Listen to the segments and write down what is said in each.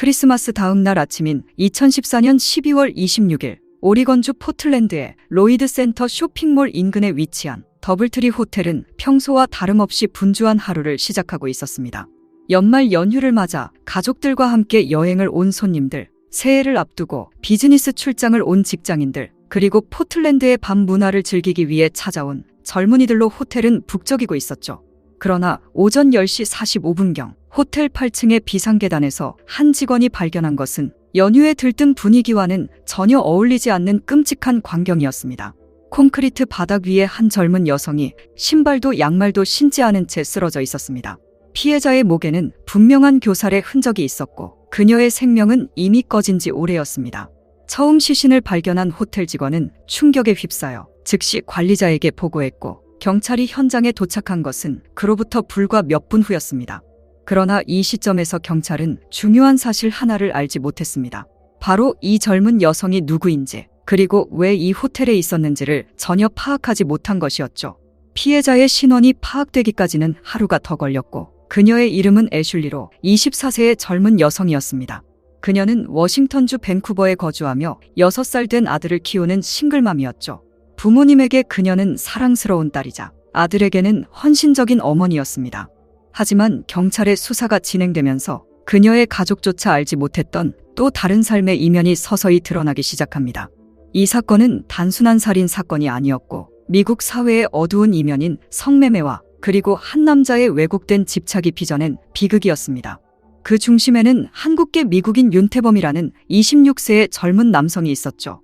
크리스마스 다음 날 아침인 2014년 12월 26일 오리건주 포틀랜드의 로이드 센터 쇼핑몰 인근에 위치한 더블트리 호텔은 평소와 다름없이 분주한 하루를 시작하고 있었습니다. 연말 연휴를 맞아 가족들과 함께 여행을 온 손님들, 새해를 앞두고 비즈니스 출장을 온 직장인들, 그리고 포틀랜드의 밤 문화를 즐기기 위해 찾아온 젊은이들로 호텔은 북적이고 있었죠. 그러나 오전 10시 45분경 호텔 8층의 비상계단에서 한 직원이 발견한 것은 연휴에 들뜬 분위기와는 전혀 어울리지 않는 끔찍한 광경이었습니다. 콘크리트 바닥 위에 한 젊은 여성이 신발도 양말도 신지 않은 채 쓰러져 있었습니다. 피해자의 목에는 분명한 교살의 흔적이 있었고 그녀의 생명은 이미 꺼진 지 오래였습니다. 처음 시신을 발견한 호텔 직원은 충격에 휩싸여 즉시 관리자에게 보고했고 경찰이 현장에 도착한 것은 그로부터 불과 몇 분 후였습니다. 그러나 이 시점에서 경찰은 중요한 사실 하나를 알지 못했습니다. 바로 이 젊은 여성이 누구인지, 그리고 왜 이 호텔에 있었는지를 전혀 파악하지 못한 것이었죠. 피해자의 신원이 파악되기까지는 하루가 더 걸렸고 그녀의 이름은 애슐리로 24세의 젊은 여성이었습니다. 그녀는 워싱턴주 밴쿠버에 거주하며 6살 된 아들을 키우는 싱글맘이었죠. 부모님에게 그녀는 사랑스러운 딸이자 아들에게는 헌신적인 어머니였습니다. 하지만 경찰의 수사가 진행되면서 그녀의 가족조차 알지 못했던 또 다른 삶의 이면이 서서히 드러나기 시작합니다. 이 사건은 단순한 살인 사건이 아니었고 미국 사회의 어두운 이면인 성매매와 그리고 한 남자의 왜곡된 집착이 빚어낸 비극이었습니다. 그 중심에는 한국계 미국인 윤태범이라는 26세의 젊은 남성이 있었죠.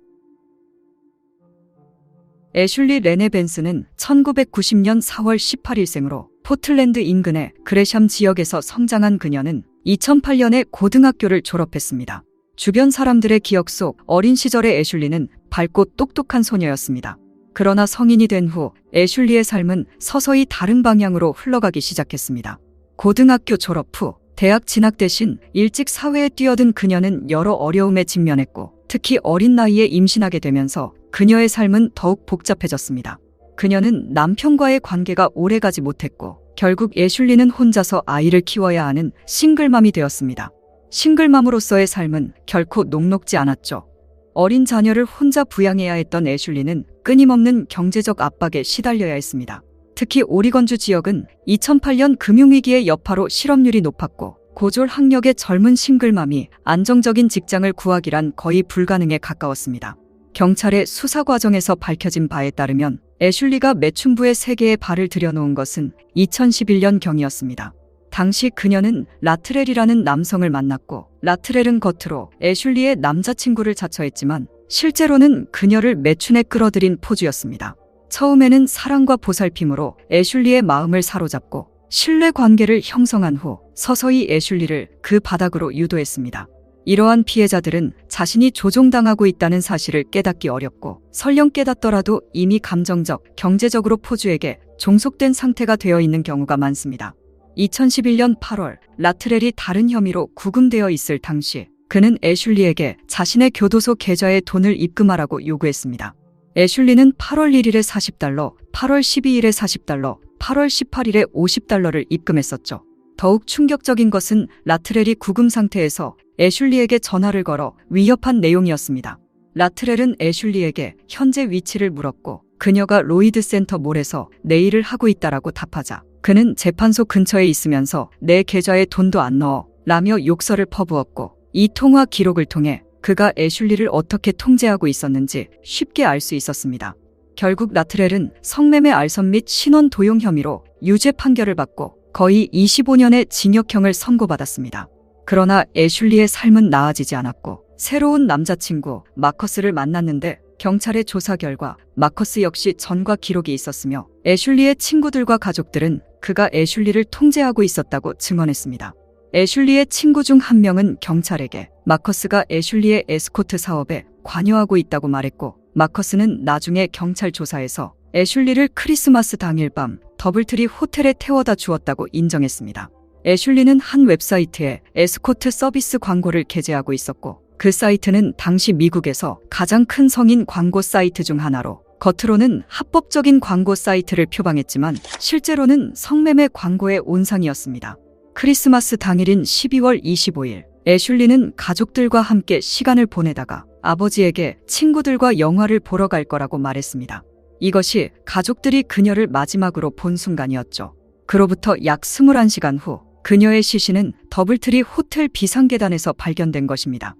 애슐리 레네 벤스는 1990년 4월 18일생으로 포틀랜드 인근의 그레샴 지역에서 성장한 그녀는 2008년에 고등학교를 졸업했습니다. 주변 사람들의 기억 속 어린 시절의 애슐리는 밝고 똑똑한 소녀였습니다. 그러나 성인이 된 후 애슐리의 삶은 서서히 다른 방향으로 흘러가기 시작했습니다. 고등학교 졸업 후 대학 진학 대신 일찍 사회에 뛰어든 그녀는 여러 어려움에 직면했고 특히 어린 나이에 임신하게 되면서 그녀의 삶은 더욱 복잡해졌습니다. 그녀는 남편과의 관계가 오래가지 못했고 결국 애슐리는 혼자서 아이를 키워야 하는 싱글맘이 되었습니다. 싱글맘으로서의 삶은 결코 녹록지 않았죠. 어린 자녀를 혼자 부양해야 했던 애슐리는 끊임없는 경제적 압박에 시달려야 했습니다. 특히 오리건주 지역은 2008년 금융위기의 여파로 실업률이 높았고 고졸 학력의 젊은 싱글맘이 안정적인 직장을 구하기란 거의 불가능에 가까웠습니다. 경찰의 수사 과정에서 밝혀진 바에 따르면 애슐리가 매춘부의 세계에 발을 들여놓은 것은 2011년경이었습니다. 당시 그녀는 라트렐이라는 남성을 만났고 라트렐은 겉으로 애슐리의 남자친구를 자처했지만 실제로는 그녀를 매춘에 끌어들인 포주였습니다. 처음에는 사랑과 보살핌으로 애슐리의 마음을 사로잡고 신뢰 관계를 형성한 후 서서히 애슐리를 그 바닥으로 유도했습니다. 이러한 피해자들은 자신이 조종당하고 있다는 사실을 깨닫기 어렵고 설령 깨닫더라도 이미 감정적, 경제적으로 포주에게 종속된 상태가 되어 있는 경우가 많습니다. 2011년 8월 라트렐이 다른 혐의로 구금되어 있을 당시 그는 애슐리에게 자신의 교도소 계좌에 돈을 입금하라고 요구했습니다. 애슐리는 8월 1일에 $40, 8월 12일에 $40, 8월 18일에 $50를 입금했었죠. 더욱 충격적인 것은 라트렐이 구금 상태에서 애슐리에게 전화를 걸어 위협한 내용이었습니다. 라트렐은 애슐리에게 현재 위치를 물었고 그녀가 로이드 센터 몰에서 내일을 하고 있다라고 답하자 그는 재판소 근처에 있으면서 내 계좌에 돈도 안 넣어 라며 욕설을 퍼부었고 이 통화 기록을 통해 그가 애슐리를 어떻게 통제하고 있었는지 쉽게 알 수 있었습니다. 결국 라트렐은 성매매 알선 및 신원 도용 혐의로 유죄 판결을 받고 거의 25년의 징역형을 선고받았습니다. 그러나 애슐리의 삶은 나아지지 않았고 새로운 남자친구 마커스를 만났는데 경찰의 조사 결과 마커스 역시 전과 기록이 있었으며 애슐리의 친구들과 가족들은 그가 애슐리를 통제하고 있었다고 증언했습니다. 애슐리의 친구 중 한 명은 경찰에게 마커스가 애슐리의 에스코트 사업에 관여하고 있다고 말했고 마커스는 나중에 경찰 조사에서 애슐리를 크리스마스 당일 밤 더블트리 호텔에 태워다 주었다고 인정했습니다. 애슐리는 한 웹사이트에 에스코트 서비스 광고를 게재하고 있었고 그 사이트는 당시 미국에서 가장 큰 성인 광고 사이트 중 하나로 겉으로는 합법적인 광고 사이트를 표방했지만 실제로는 성매매 광고의 온상이었습니다. 크리스마스 당일인 12월 25일 애슐리는 가족들과 함께 시간을 보내다가 아버지에게 친구들과 영화를 보러 갈 거라고 말했습니다. 이것이 가족들이 그녀를 마지막으로 본 순간이었죠. 그로부터 약 21시간 후 그녀의 시신은 더블트리 호텔 비상계단에서 발견된 것입니다.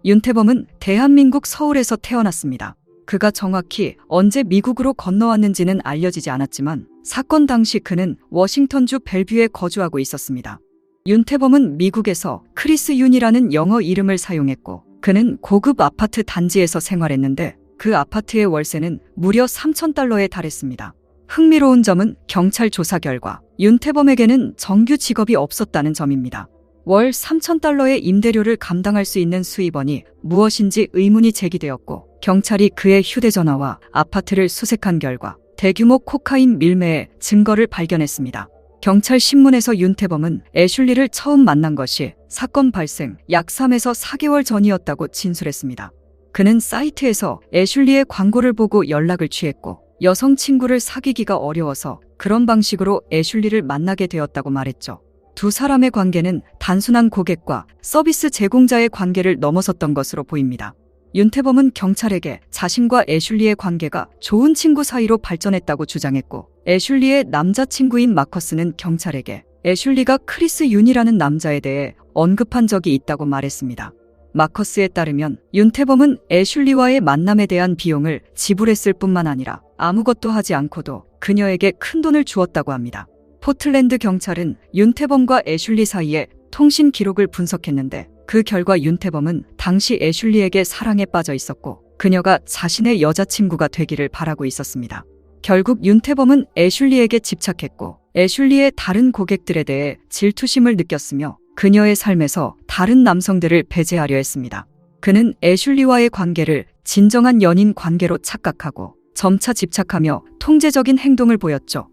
윤태범은 대한민국 서울에서 태어났습니다. 그가 정확히 언제 미국으로 건너왔는지는 알려지지 않았지만 사건 당시 그는 워싱턴주 벨뷰에 거주하고 있었습니다. 윤태범은 미국에서 크리스 윤이라는 영어 이름을 사용했고 그는 고급 아파트 단지에서 생활했는데 그 아파트의 월세는 무려 3,000달러에 달했습니다. 흥미로운 점은 경찰 조사 결과 윤태범에게는 정규 직업이 없었다는 점입니다. 월 3,000달러의 임대료를 감당할 수 있는 수입원이 무엇인지 의문이 제기되었고 경찰이 그의 휴대전화와 아파트를 수색한 결과 대규모 코카인 밀매의 증거를 발견했습니다. 경찰 신문에서 윤태범은 애슐리를 처음 만난 것이 사건 발생 약 3에서 4개월 전이었다고 진술했습니다. 그는 사이트에서 애슐리의 광고를 보고 연락을 취했고 여성 친구를 사귀기가 어려워서 그런 방식으로 애슐리를 만나게 되었다고 말했죠. 두 사람의 관계는 단순한 고객과 서비스 제공자의 관계를 넘어섰던 것으로 보입니다. 윤태범은 경찰에게 자신과 애슐리의 관계가 좋은 친구 사이로 발전했다고 주장했고 애슐리의 남자친구인 마커스는 경찰에게 애슐리가 크리스 윤이라는 남자에 대해 언급한 적이 있다고 말했습니다. 마커스에 따르면 윤태범은 애슐리와의 만남에 대한 비용을 지불했을 뿐만 아니라 아무것도 하지 않고도 그녀에게 큰 돈을 주었다고 합니다. 포틀랜드 경찰은 윤태범과 애슐리 사이의 통신 기록을 분석했는데 그 결과 윤태범은 당시 애슐리에게 사랑에 빠져 있었고 그녀가 자신의 여자친구가 되기를 바라고 있었습니다. 결국 윤태범은 애슐리에게 집착했고 애슐리의 다른 고객들에 대해 질투심을 느꼈으며 그녀의 삶에서 다른 남성들을 배제하려 했습니다. 그는 애슐리와의 관계를 진정한 연인 관계로 착각하고 점차 집착하며 통제적인 행동을 보였죠.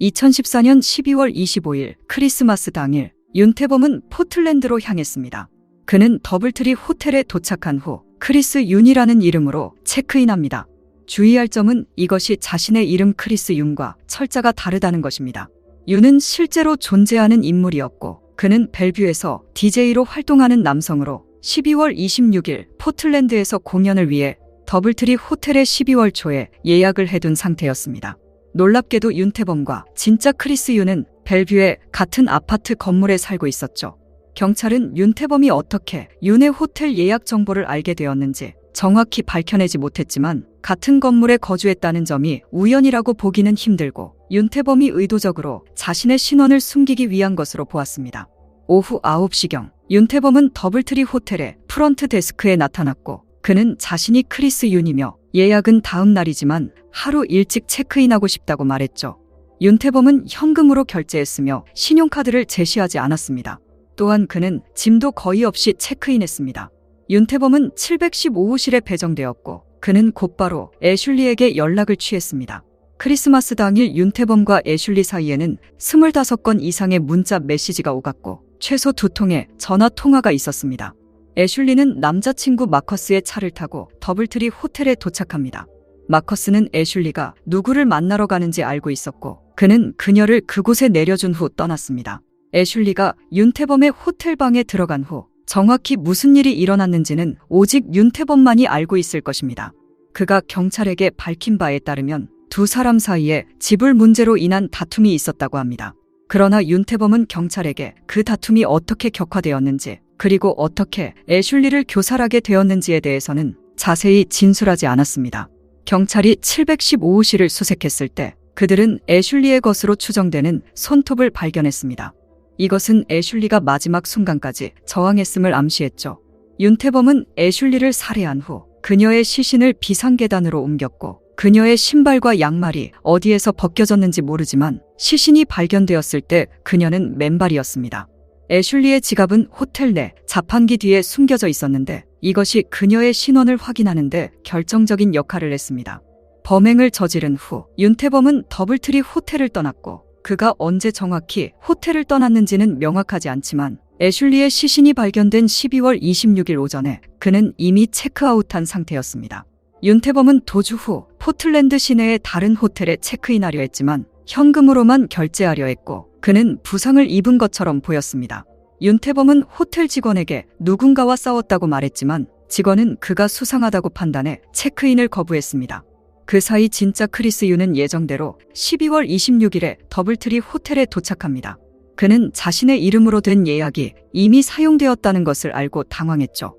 2014년 12월 25일 크리스마스 당일 윤태범은 포틀랜드로 향했습니다. 그는 더블트리 호텔에 도착한 후 크리스 윤이라는 이름으로 체크인합니다. 주의할 점은 이것이 자신의 이름 크리스 윤과 철자가 다르다는 것입니다. 윤은 실제로 존재하는 인물이었고 그는 벨뷰에서 DJ로 활동하는 남성으로 12월 26일 포틀랜드에서 공연을 위해 더블트리 호텔에 12월 초에 예약을 해둔 상태였습니다. 놀랍게도 윤태범과 진짜 크리스 윤은 벨뷰의 같은 아파트 건물에 살고 있었죠. 경찰은 윤태범이 어떻게 윤의 호텔 예약 정보를 알게 되었는지 정확히 밝혀내지 못했지만 같은 건물에 거주했다는 점이 우연이라고 보기는 힘들고 윤태범이 의도적으로 자신의 신원을 숨기기 위한 것으로 보았습니다. 오후 9시경 윤태범은 더블트리 호텔의 프런트 데스크에 나타났고 그는 자신이 크리스 윤이며 예약은 다음 날이지만 하루 일찍 체크인하고 싶다고 말했죠. 윤태범은 현금으로 결제했으며 신용카드를 제시하지 않았습니다. 또한 그는 짐도 거의 없이 체크인했습니다. 윤태범은 715호실에 배정되었고 그는 곧바로 애슐리에게 연락을 취했습니다. 크리스마스 당일 윤태범과 애슐리 사이에는 25건 이상의 문자 메시지가 오갔고 최소 2통의 전화 통화가 있었습니다. 애슐리는 남자친구 마커스의 차를 타고 더블트리 호텔에 도착합니다. 마커스는 애슐리가 누구를 만나러 가는지 알고 있었고 그는 그녀를 그곳에 내려준 후 떠났습니다. 애슐리가 윤태범의 호텔방에 들어간 후 정확히 무슨 일이 일어났는지는 오직 윤태범만이 알고 있을 것입니다. 그가 경찰에게 밝힌 바에 따르면 두 사람 사이에 지불 문제로 인한 다툼이 있었다고 합니다. 그러나 윤태범은 경찰에게 그 다툼이 어떻게 격화되었는지 그리고 어떻게 애슐리를 교살하게 되었는지에 대해서는 자세히 진술하지 않았습니다. 경찰이 715호실을 수색했을 때 그들은 애슐리의 것으로 추정되는 손톱을 발견했습니다. 이것은 애슐리가 마지막 순간까지 저항했음을 암시했죠. 윤태범은 애슐리를 살해한 후 그녀의 시신을 비상계단으로 옮겼고 그녀의 신발과 양말이 어디에서 벗겨졌는지 모르지만 시신이 발견되었을 때 그녀는 맨발이었습니다. 애슐리의 지갑은 호텔 내 자판기 뒤에 숨겨져 있었는데 이것이 그녀의 신원을 확인하는데 결정적인 역할을 했습니다. 범행을 저지른 후 윤태범은 더블트리 호텔을 떠났고 그가 언제 정확히 호텔을 떠났는지는 명확하지 않지만 애슐리의 시신이 발견된 12월 26일 오전에 그는 이미 체크아웃한 상태였습니다. 윤태범은 도주 후 포틀랜드 시내의 다른 호텔에 체크인하려 했지만 현금으로만 결제하려 했고 그는 부상을 입은 것처럼 보였습니다. 윤태범은 호텔 직원에게 누군가와 싸웠다고 말했지만 직원은 그가 수상하다고 판단해 체크인을 거부했습니다. 그 사이 진짜 크리스 유는 예정대로 12월 26일에 더블트리 호텔에 도착합니다. 그는 자신의 이름으로 된 예약이 이미 사용되었다는 것을 알고 당황했죠.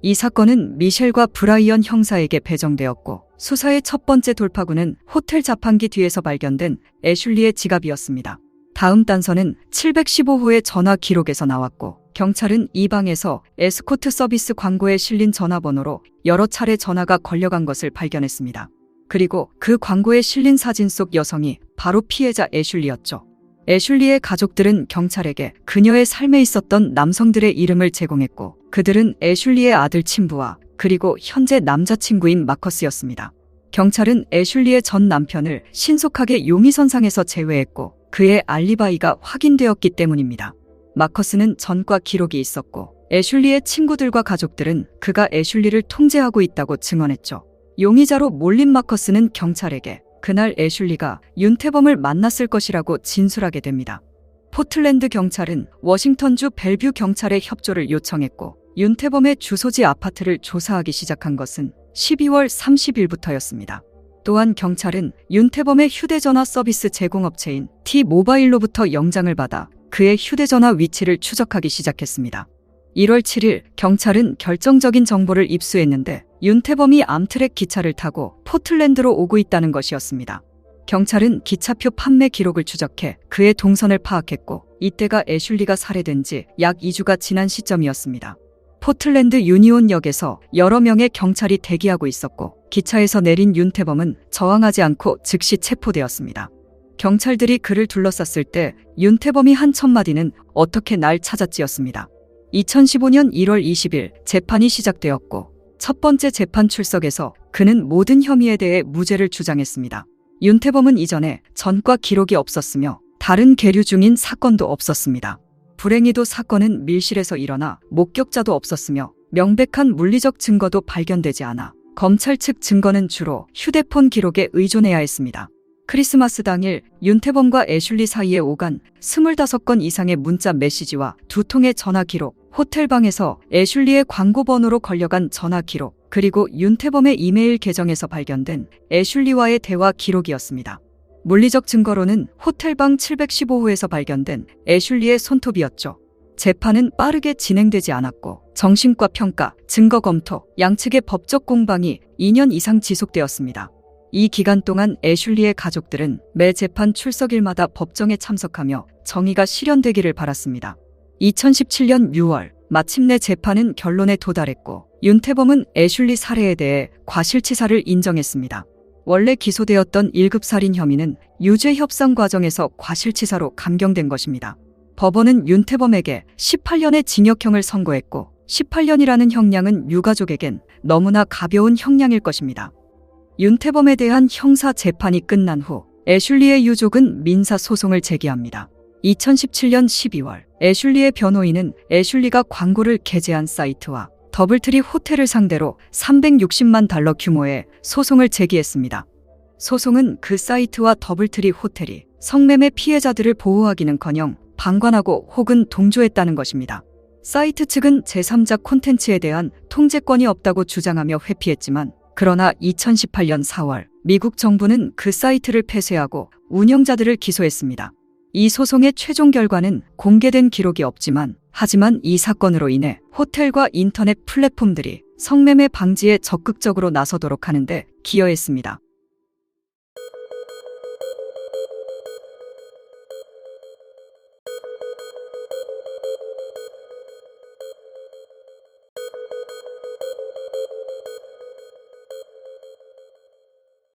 이 사건은 미셸과 브라이언 형사에게 배정되었고 수사의 첫 번째 돌파구는 호텔 자판기 뒤에서 발견된 애슐리의 지갑이었습니다. 다음 단서는 715호의 전화 기록에서 나왔고 경찰은 이 방에서 에스코트 서비스 광고에 실린 전화번호로 여러 차례 전화가 걸려간 것을 발견했습니다. 그리고 그 광고에 실린 사진 속 여성이 바로 피해자 애슐리였죠. 애슐리의 가족들은 경찰에게 그녀의 삶에 있었던 남성들의 이름을 제공했고 그들은 애슐리의 아들 친부와 그리고 현재 남자친구인 마커스였습니다. 경찰은 애슐리의 전 남편을 신속하게 용의선상에서 제외했고 그의 알리바이가 확인되었기 때문입니다. 마커스는 전과 기록이 있었고 애슐리의 친구들과 가족들은 그가 애슐리를 통제하고 있다고 증언했죠. 용의자로 몰린 마커스는 경찰에게 그날 애슐리가 윤태범을 만났을 것이라고 진술하게 됩니다. 포틀랜드 경찰은 워싱턴주 벨뷰 경찰에 협조를 요청했고 윤태범의 주소지 아파트를 조사하기 시작한 것은 12월 30일부터였습니다. 또한 경찰은 윤태범의 휴대전화 서비스 제공업체인 T-모바일로부터 영장을 받아 그의 휴대전화 위치를 추적하기 시작했습니다. 1월 7일 경찰은 결정적인 정보를 입수했는데 윤태범이 암트랙 기차를 타고 포틀랜드로 오고 있다는 것이었습니다. 경찰은 기차표 판매 기록을 추적해 그의 동선을 파악했고 이때가 애슐리가 살해된 지 약 2주가 지난 시점이었습니다. 포틀랜드 유니온역에서 여러 명의 경찰이 대기하고 있었고 기차에서 내린 윤태범은 저항하지 않고 즉시 체포되었습니다. 경찰들이 그를 둘러쌌을 때 윤태범이 한 첫마디는 "어떻게 날 찾았지였습니다. 2015년 1월 20일 재판이 시작되었고 첫 번째 재판 출석에서 그는 모든 혐의에 대해 무죄를 주장했습니다. 윤태범은 이전에 전과 기록이 없었으며 다른 계류 중인 사건도 없었습니다. 불행히도 사건은 밀실에서 일어나 목격자도 없었으며 명백한 물리적 증거도 발견되지 않아 검찰 측 증거는 주로 휴대폰 기록에 의존해야 했습니다. 크리스마스 당일 윤태범과 애슐리 사이에 오간 25건 이상의 문자 메시지와 2통의 전화 기록, 호텔방에서 애슐리의 광고 번호로 걸려간 전화 기록, 그리고 윤태범의 이메일 계정에서 발견된 애슐리와의 대화 기록이었습니다. 물리적 증거로는 호텔방 715호에서 발견된 애슐리의 손톱이었죠. 재판은 빠르게 진행되지 않았고 정신과 평가, 증거 검토, 양측의 법적 공방이 2년 이상 지속되었습니다. 이 기간 동안 애슐리의 가족들은 매 재판 출석일마다 법정에 참석하며 정의가 실현되기를 바랐습니다. 2017년 6월 마침내 재판은 결론에 도달했고 윤태범은 애슐리 살해에 대해 과실치사를 인정했습니다. 원래 기소되었던 1급 살인 혐의는 유죄 협상 과정에서 과실치사로 감경된 것입니다. 법원은 윤태범에게 18년의 징역형을 선고했고 18년이라는 형량은 유가족에겐 너무나 가벼운 형량일 것입니다. 윤태범에 대한 형사 재판이 끝난 후 애슐리의 유족은 민사 소송을 제기합니다. 2017년 12월 애슐리의 변호인은 애슐리가 광고를 게재한 사이트와 더블트리 호텔을 상대로 $360만 규모의 소송을 제기했습니다. 소송은 그 사이트와 더블트리 호텔이 성매매 피해자들을 보호하기는커녕 방관하고 혹은 동조했다는 것입니다. 사이트 측은 제3자 콘텐츠에 대한 통제권이 없다고 주장하며 회피했지만 그러나 2018년 4월 미국 정부는 그 사이트를 폐쇄하고 운영자들을 기소했습니다. 이 소송의 최종 결과는 공개된 기록이 없지만 하지만 이 사건으로 인해 호텔과 인터넷 플랫폼들이 성매매 방지에 적극적으로 나서도록 하는데 기여했습니다.